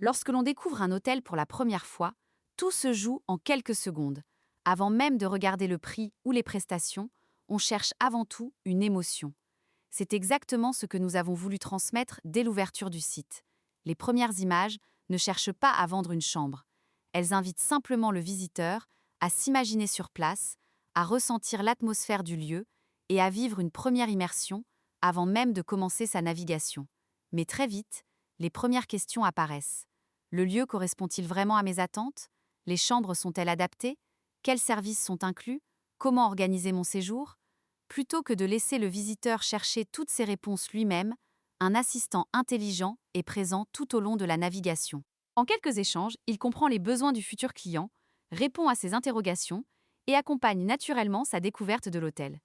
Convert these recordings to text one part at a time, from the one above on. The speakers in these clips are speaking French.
Lorsque l'on découvre un hôtel pour la première fois, tout se joue en quelques secondes. Avant même de regarder le prix ou les prestations, on cherche avant tout une émotion. C'est exactement ce que nous avons voulu transmettre dès l'ouverture du site. Les premières images ne cherchent pas à vendre une chambre. Elles invitent simplement le visiteur à s'imaginer sur place, à ressentir l'atmosphère du lieu et à vivre une première immersion avant même de commencer sa navigation. Mais très vite, les premières questions apparaissent. Le lieu correspond-il vraiment à mes attentes? Les chambres sont-elles adaptées? Quels services sont inclus? Comment organiser mon séjour? Plutôt que de laisser le visiteur chercher toutes ces réponses lui-même, un assistant intelligent est présent tout au long de la navigation. En quelques échanges, il comprend les besoins du futur client, répond à ses interrogations et accompagne naturellement sa découverte de l'hôtel.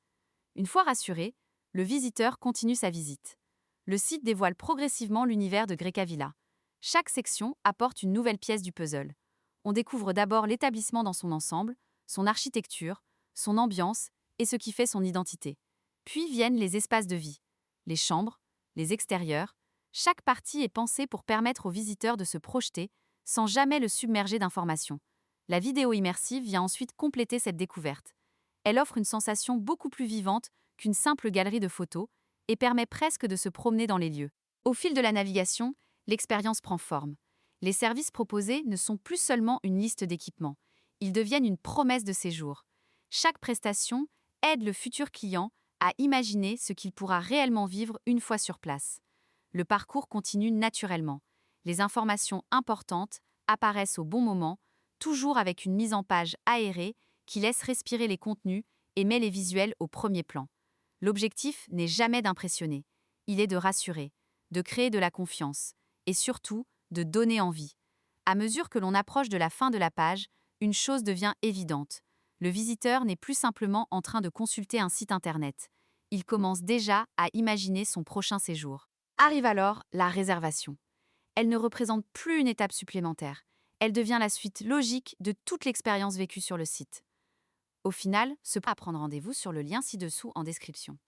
Une fois rassuré, le visiteur continue sa visite. Le site dévoile progressivement l'univers de Greca Villa. Chaque section apporte une nouvelle pièce du puzzle. On découvre d'abord l'établissement dans son ensemble, son architecture, son ambiance et ce qui fait son identité. Puis viennent les espaces de vie, les chambres, les extérieurs. Chaque partie est pensée pour permettre au visiteur de se projeter sans jamais le submerger d'informations. La vidéo immersive vient ensuite compléter cette découverte. Elle offre une sensation beaucoup plus vivante qu'une simple galerie de photos et permet presque de se promener dans les lieux. Au fil de la navigation, l'expérience prend forme. Les services proposés ne sont plus seulement une liste d'équipements, ils deviennent une promesse de séjour. Chaque prestation aide le futur client à imaginer ce qu'il pourra réellement vivre une fois sur place. Le parcours continue naturellement. Les informations importantes apparaissent au bon moment, toujours avec une mise en page aérée qui laisse respirer les contenus et met les visuels au premier plan. L'objectif n'est jamais d'impressionner, il est de rassurer, de créer de la confiance et surtout de donner envie. À mesure que l'on approche de la fin de la page, une chose devient évidente. Le visiteur n'est plus simplement en train de consulter un site internet. Il commence déjà à imaginer son prochain séjour. Arrive alors la réservation. Elle ne représente plus une étape supplémentaire. Elle devient la suite logique de toute l'expérience vécue sur le site. Au final, ce pas à prendre rendez-vous sur le lien ci-dessous en description.